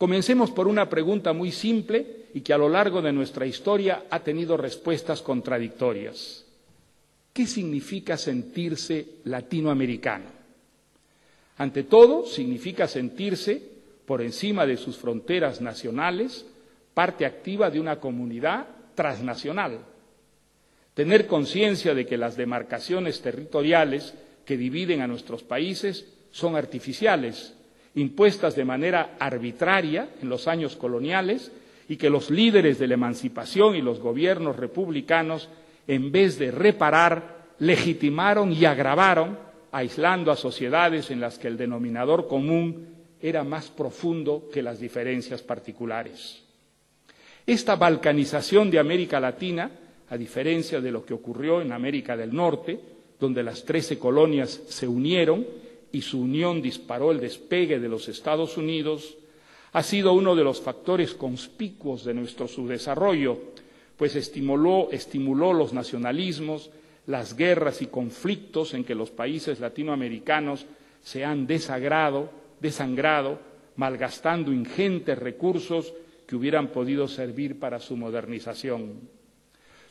Comencemos por una pregunta muy simple y que a lo largo de nuestra historia ha tenido respuestas contradictorias. ¿Qué significa sentirse latinoamericano? Ante todo, significa sentirse, por encima de sus fronteras nacionales, parte activa de una comunidad transnacional. Tener conciencia de que las demarcaciones territoriales que dividen a nuestros países son artificiales, impuestas de manera arbitraria en los años coloniales, y que los líderes de la emancipación y los gobiernos republicanos, en vez de reparar, legitimaron y agravaron, aislando a sociedades en las que el denominador común era más profundo que las diferencias particulares. Esta balcanización de América Latina, a diferencia de lo que ocurrió en América del Norte, donde las 13 colonias se unieron y su unión disparó el despegue de los Estados Unidos, ha sido uno de los factores conspicuos de nuestro subdesarrollo, pues estimuló los nacionalismos, las guerras y conflictos en que los países latinoamericanos se han desangrado, malgastando ingentes recursos que hubieran podido servir para su modernización.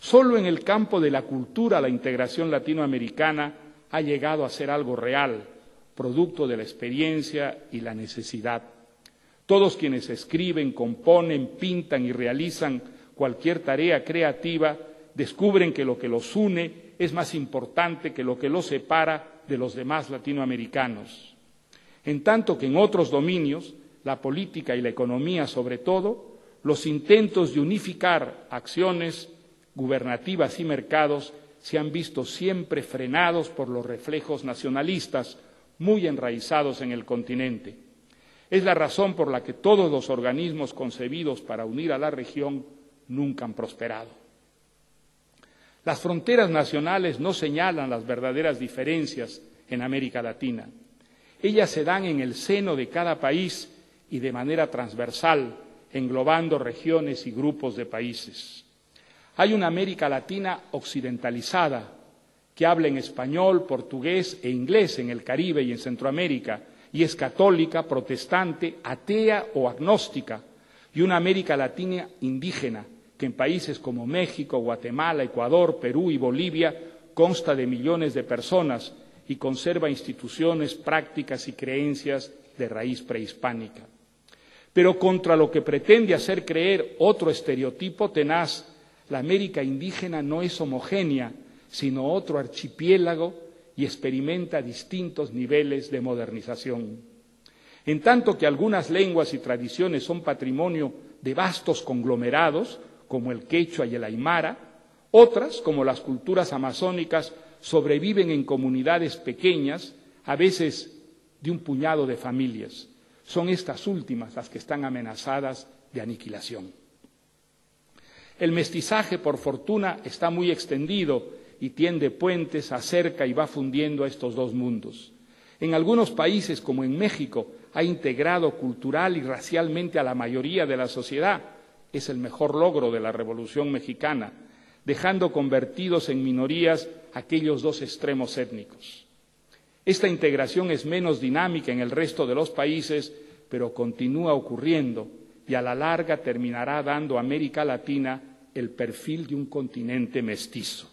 Solo en el campo de la cultura la integración latinoamericana ha llegado a ser algo real, producto de la experiencia y la necesidad. Todos quienes escriben, componen, pintan y realizan cualquier tarea creativa descubren que lo que los une es más importante que lo que los separa de los demás latinoamericanos. En tanto que en otros dominios, la política y la economía sobre todo, los intentos de unificar acciones gubernativas y mercados se han visto siempre frenados por los reflejos nacionalistas muy enraizados en el continente. Es la razón por la que todos los organismos concebidos para unir a la región nunca han prosperado. Las fronteras nacionales no señalan las verdaderas diferencias en América Latina. Ellas se dan en el seno de cada país y de manera transversal, englobando regiones y grupos de países. Hay una América Latina occidentalizada, que habla en español, portugués e inglés en el Caribe y en Centroamérica, y es católica, protestante, atea o agnóstica, y una América Latina indígena, que en países como México, Guatemala, Ecuador, Perú y Bolivia consta de millones de personas y conserva instituciones, prácticas y creencias de raíz prehispánica. Pero contra lo que pretende hacer creer otro estereotipo tenaz, la América indígena no es homogénea, sino otro archipiélago y experimenta distintos niveles de modernización. En tanto que algunas lenguas y tradiciones son patrimonio de vastos conglomerados, como el quechua y el aymara, otras, como las culturas amazónicas, sobreviven en comunidades pequeñas, a veces de un puñado de familias. Son estas últimas las que están amenazadas de aniquilación. El mestizaje, por fortuna, está muy extendido y tiende puentes, acerca y va fundiendo a estos dos mundos. En algunos países, como en México, ha integrado cultural y racialmente a la mayoría de la sociedad. Es el mejor logro de la Revolución Mexicana, dejando convertidos en minorías aquellos dos extremos étnicos. Esta integración es menos dinámica en el resto de los países, pero continúa ocurriendo y a la larga terminará dando a América Latina el perfil de un continente mestizo.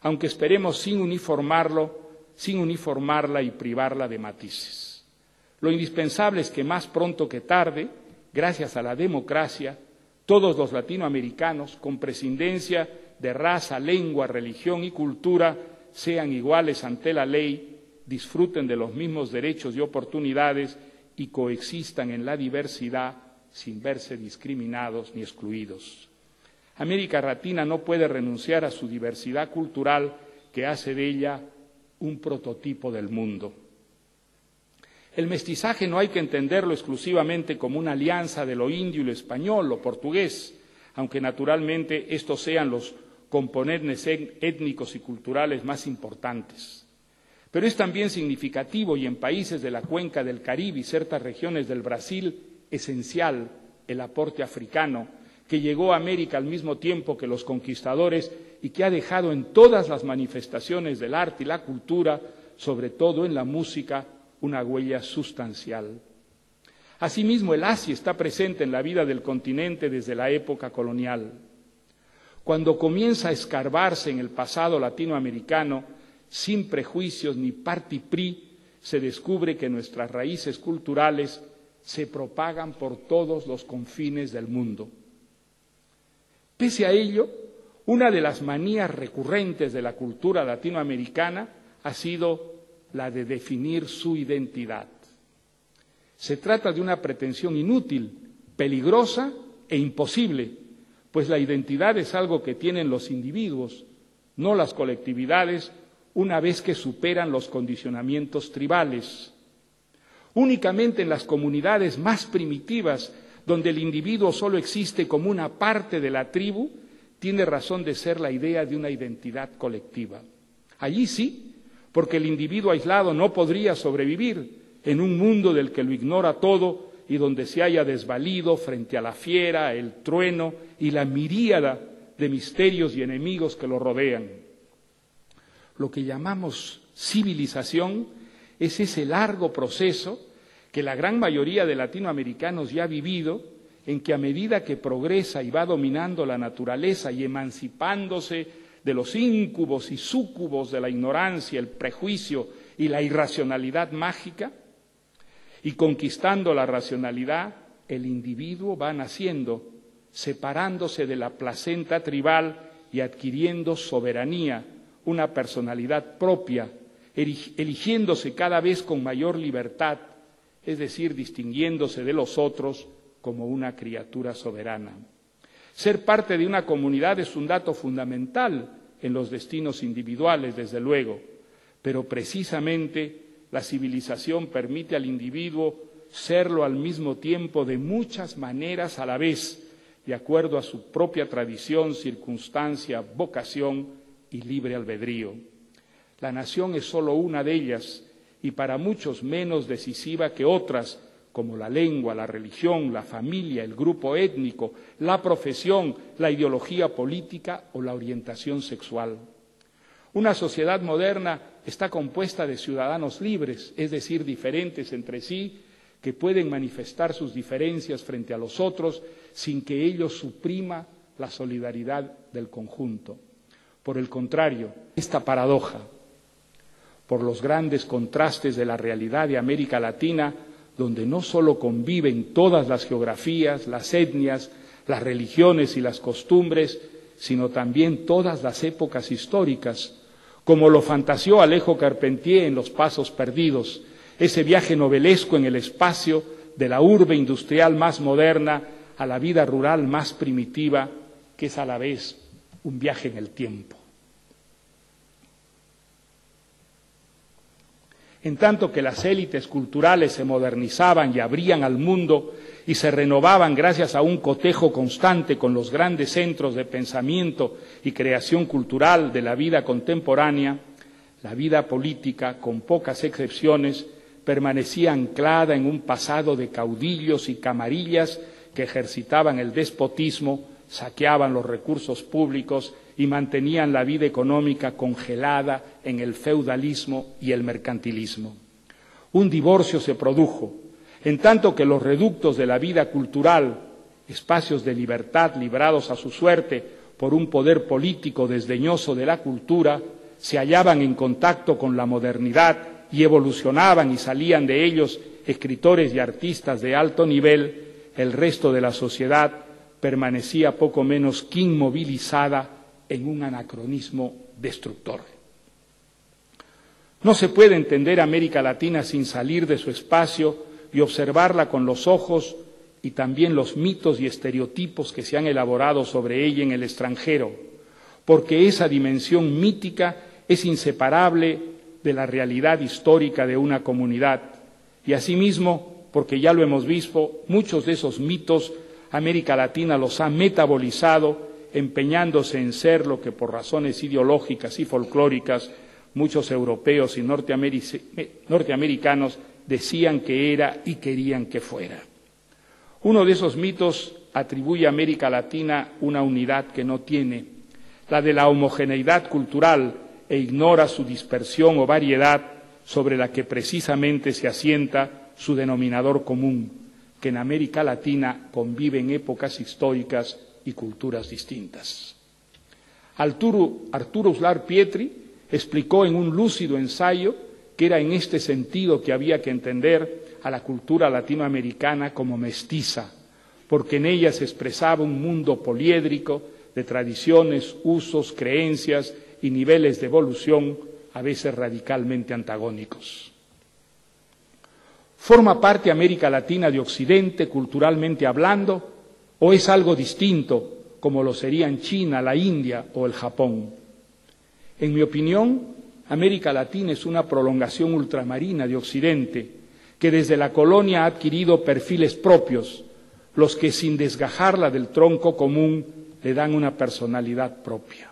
Aunque esperemos sin uniformarla y privarla de matices. Lo indispensable es que más pronto que tarde, gracias a la democracia, todos los latinoamericanos, con prescindencia de raza, lengua, religión y cultura, sean iguales ante la ley, disfruten de los mismos derechos y oportunidades y coexistan en la diversidad sin verse discriminados ni excluidos. América Latina no puede renunciar a su diversidad cultural que hace de ella un prototipo del mundo. El mestizaje no hay que entenderlo exclusivamente como una alianza de lo indio y lo español o portugués, aunque naturalmente estos sean los componentes étnicos y culturales más importantes. Pero es también significativo y en países de la cuenca del Caribe y ciertas regiones del Brasil esencial el aporte africano, que llegó a América al mismo tiempo que los conquistadores y que ha dejado en todas las manifestaciones del arte y la cultura, sobre todo en la música, una huella sustancial. Asimismo, el Asia está presente en la vida del continente desde la época colonial. Cuando comienza a escarbarse en el pasado latinoamericano, sin prejuicios ni partiprí, se descubre que nuestras raíces culturales se propagan por todos los confines del mundo. Pese a ello, una de las manías recurrentes de la cultura latinoamericana ha sido la de definir su identidad. Se trata de una pretensión inútil, peligrosa e imposible, pues la identidad es algo que tienen los individuos, no las colectividades, una vez que superan los condicionamientos tribales. Únicamente en las comunidades más primitivas, donde el individuo solo existe como una parte de la tribu, tiene razón de ser la idea de una identidad colectiva. Allí sí, porque el individuo aislado no podría sobrevivir en un mundo del que lo ignora todo y donde se haya desvalido frente a la fiera, el trueno y la miríada de misterios y enemigos que lo rodean. Lo que llamamos civilización es ese largo proceso que la gran mayoría de latinoamericanos ya ha vivido, en que a medida que progresa y va dominando la naturaleza y emancipándose de los íncubos y súcubos de la ignorancia, el prejuicio y la irracionalidad mágica, y conquistando la racionalidad, el individuo va naciendo, separándose de la placenta tribal y adquiriendo soberanía, una personalidad propia, eligiéndose cada vez con mayor libertad, es decir, distinguiéndose de los otros como una criatura soberana. Ser parte de una comunidad es un dato fundamental en los destinos individuales, desde luego, pero precisamente la civilización permite al individuo serlo al mismo tiempo de muchas maneras a la vez, de acuerdo a su propia tradición, circunstancia, vocación y libre albedrío. La nación es solo una de ellas y para muchos menos decisiva que otras, como la lengua, la religión, la familia, el grupo étnico, la profesión, la ideología política o la orientación sexual. Una sociedad moderna está compuesta de ciudadanos libres, es decir, diferentes entre sí, que pueden manifestar sus diferencias frente a los otros sin que ello suprima la solidaridad del conjunto. Por el contrario, esta paradoja, por los grandes contrastes de la realidad de América Latina, donde no solo conviven todas las geografías, las etnias, las religiones y las costumbres, sino también todas las épocas históricas, como lo fantaseó Alejo Carpentier en Los Pasos Perdidos, ese viaje novelesco en el espacio de la urbe industrial más moderna a la vida rural más primitiva, que es a la vez un viaje en el tiempo. En tanto que las élites culturales se modernizaban y abrían al mundo y se renovaban gracias a un cotejo constante con los grandes centros de pensamiento y creación cultural de la vida contemporánea, la vida política, con pocas excepciones, permanecía anclada en un pasado de caudillos y camarillas que ejercitaban el despotismo, saqueaban los recursos públicos y mantenían la vida económica congelada en el feudalismo y el mercantilismo. Un divorcio se produjo, en tanto que los reductos de la vida cultural, espacios de libertad librados a su suerte por un poder político desdeñoso de la cultura, se hallaban en contacto con la modernidad y evolucionaban y salían de ellos escritores y artistas de alto nivel, el resto de la sociedad permanecía poco menos que inmovilizada en un anacronismo destructor. No se puede entender América Latina sin salir de su espacio y observarla con los ojos y también los mitos y estereotipos que se han elaborado sobre ella en el extranjero, porque esa dimensión mítica es inseparable de la realidad histórica de una comunidad y asimismo, porque ya lo hemos visto, muchos de esos mitos América Latina los ha metabolizado empeñándose en ser lo que por razones ideológicas y folclóricas muchos europeos y norteamericanos decían que era y querían que fuera. Uno de esos mitos atribuye a América Latina una unidad que no tiene, la de la homogeneidad cultural, e ignora su dispersión o variedad sobre la que precisamente se asienta su denominador común, que en América Latina conviven épocas históricas y culturas distintas. Arturo Uslar Pietri explicó en un lúcido ensayo que era en este sentido que había que entender a la cultura latinoamericana como mestiza, porque en ella se expresaba un mundo poliédrico de tradiciones, usos, creencias y niveles de evolución a veces radicalmente antagónicos. ¿Forma parte América Latina de Occidente culturalmente hablando o es algo distinto como lo serían China, la India o el Japón? En mi opinión, América Latina es una prolongación ultramarina de Occidente que desde la colonia ha adquirido perfiles propios, los que sin desgajarla del tronco común le dan una personalidad propia.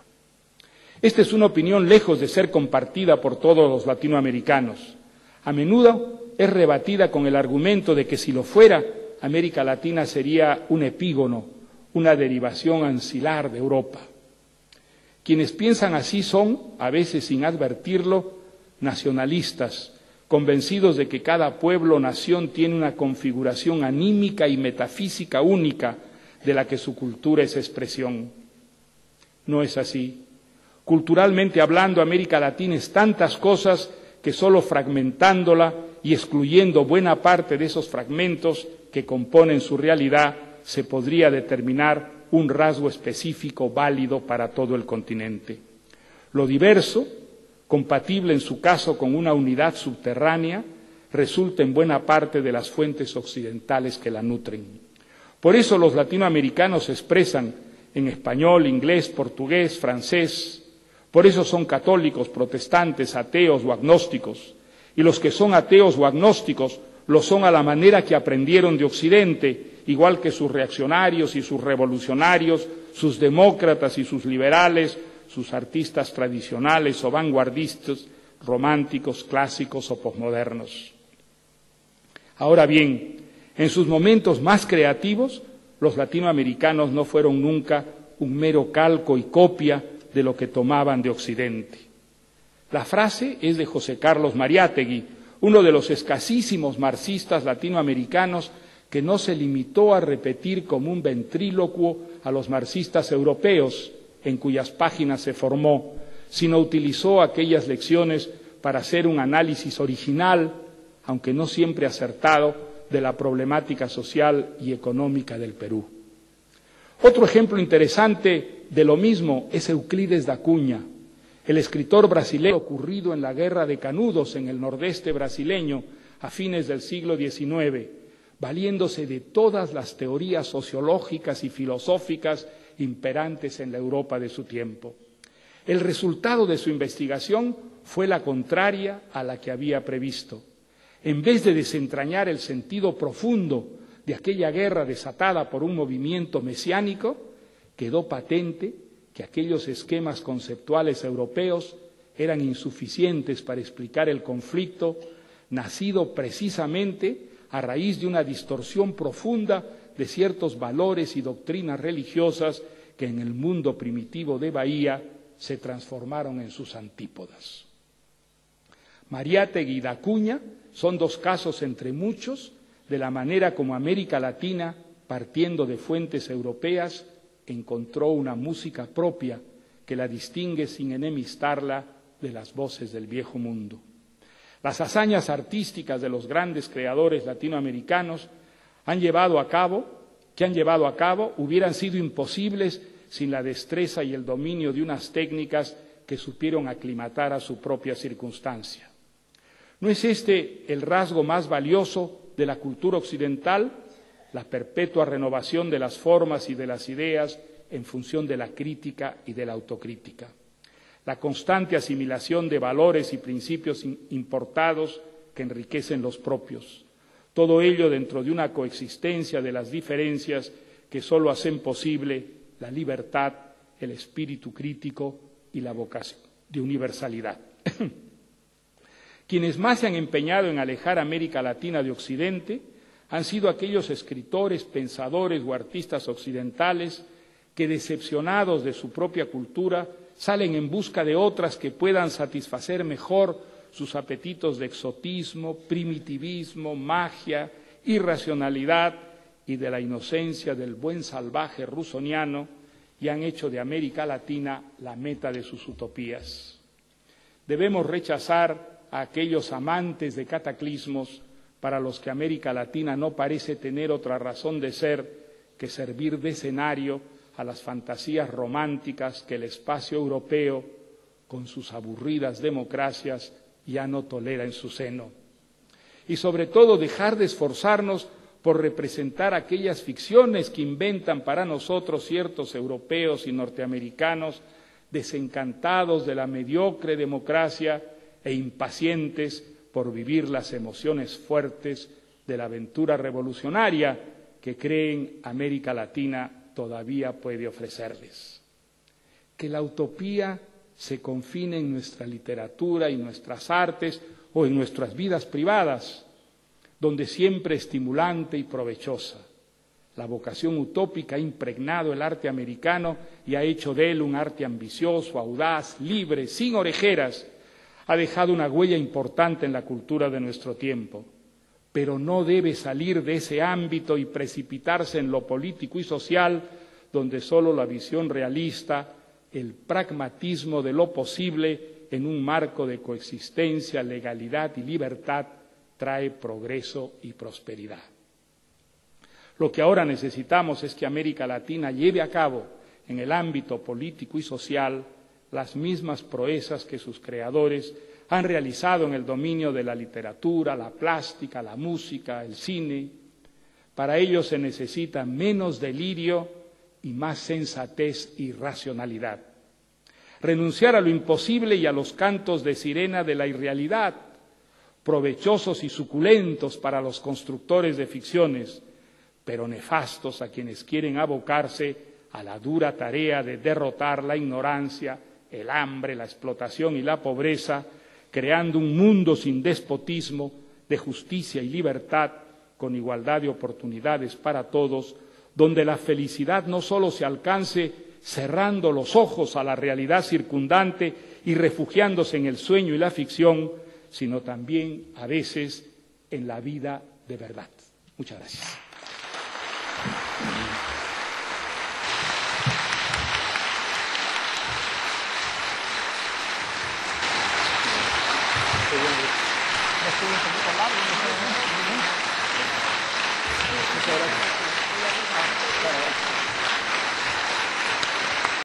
Esta es una opinión lejos de ser compartida por todos los latinoamericanos. A menudo es rebatida con el argumento de que si lo fuera, América Latina sería un epígono, una derivación ancilar de Europa. Quienes piensan así son, a veces sin advertirlo, nacionalistas, convencidos de que cada pueblo o nación tiene una configuración anímica y metafísica única de la que su cultura es expresión. No es así. Culturalmente hablando, América Latina es tantas cosas que solo fragmentándola y excluyendo buena parte de esos fragmentos que componen su realidad se podría determinar un rasgo específico válido para todo el continente. Lo diverso, compatible en su caso con una unidad subterránea, resulta en buena parte de las fuentes occidentales que la nutren. Por eso los latinoamericanos se expresan en español, inglés, portugués, francés. Por eso son católicos, protestantes, ateos o agnósticos. Y los que son ateos o agnósticos lo son a la manera que aprendieron de Occidente, igual que sus reaccionarios y sus revolucionarios, sus demócratas y sus liberales, sus artistas tradicionales o vanguardistas, románticos, clásicos o posmodernos. Ahora bien, en sus momentos más creativos, los latinoamericanos no fueron nunca un mero calco y copia de lo que tomaban de Occidente. La frase es de José Carlos Mariátegui, uno de los escasísimos marxistas latinoamericanos que no se limitó a repetir como un ventrílocuo a los marxistas europeos en cuyas páginas se formó, sino utilizó aquellas lecciones para hacer un análisis original, aunque no siempre acertado, de la problemática social y económica del Perú. Otro ejemplo interesante de lo mismo es Euclides da Cunha, el escritor brasileño ocurrido en la Guerra de Canudos en el nordeste brasileño a fines del siglo XIX, valiéndose de todas las teorías sociológicas y filosóficas imperantes en la Europa de su tiempo. El resultado de su investigación fue la contraria a la que había previsto. En vez de desentrañar el sentido profundo de aquella guerra desatada por un movimiento mesiánico, quedó patente que aquellos esquemas conceptuales europeos eran insuficientes para explicar el conflicto, nacido precisamente a raíz de una distorsión profunda de ciertos valores y doctrinas religiosas que en el mundo primitivo de Bahía se transformaron en sus antípodas. Mariátegui y da Cunha son dos casos entre muchos de la manera como América Latina, partiendo de fuentes europeas, encontró una música propia que la distingue sin enemistarla de las voces del viejo mundo. Las hazañas artísticas de los grandes creadores latinoamericanos que han llevado a cabo hubieran sido imposibles sin la destreza y el dominio de unas técnicas que supieron aclimatar a su propia circunstancia. ¿No es este el rasgo más valioso de la cultura occidental? La perpetua renovación de las formas y de las ideas en función de la crítica y de la autocrítica. La constante asimilación de valores y principios importados que enriquecen los propios. Todo ello dentro de una coexistencia de las diferencias que solo hacen posible la libertad, el espíritu crítico y la vocación de universalidad. Quienes más se han empeñado en alejar a América Latina de Occidente han sido aquellos escritores, pensadores o artistas occidentales que, decepcionados de su propia cultura, salen en busca de otras que puedan satisfacer mejor sus apetitos de exotismo, primitivismo, magia, irracionalidad y de la inocencia del buen salvaje rusoniano y han hecho de América Latina la meta de sus utopías. Debemos rechazar a aquellos amantes de cataclismos para los que América Latina no parece tener otra razón de ser que servir de escenario a las fantasías románticas que el espacio europeo, con sus aburridas democracias, ya no tolera en su seno. Y sobre todo dejar de esforzarnos por representar aquellas ficciones que inventan para nosotros ciertos europeos y norteamericanos desencantados de la mediocre democracia e impacientes por vivir las emociones fuertes de la aventura revolucionaria que creen América Latina todavía puede ofrecerles. Que la utopía se confine en nuestra literatura y nuestras artes o en nuestras vidas privadas, donde siempre estimulante y provechosa. La vocación utópica ha impregnado el arte americano y ha hecho de él un arte ambicioso, audaz, libre, sin orejeras. Ha dejado una huella importante en la cultura de nuestro tiempo, pero no debe salir de ese ámbito y precipitarse en lo político y social, donde solo la visión realista, el pragmatismo de lo posible en un marco de coexistencia, legalidad y libertad trae progreso y prosperidad. Lo que ahora necesitamos es que América Latina lleve a cabo en el ámbito político y social las mismas proezas que sus creadores han realizado en el dominio de la literatura, la plástica, la música, el cine. Para ello se necesita menos delirio y más sensatez y racionalidad. Renunciar a lo imposible y a los cantos de sirena de la irrealidad, provechosos y suculentos para los constructores de ficciones, pero nefastos a quienes quieren abocarse a la dura tarea de derrotar la ignorancia, el hambre, la explotación y la pobreza, creando un mundo sin despotismo, de justicia y libertad, con igualdad de oportunidades para todos, donde la felicidad no solo se alcance cerrando los ojos a la realidad circundante y refugiándose en el sueño y la ficción, sino también, a veces, en la vida de verdad. Muchas gracias. Muchas gracias.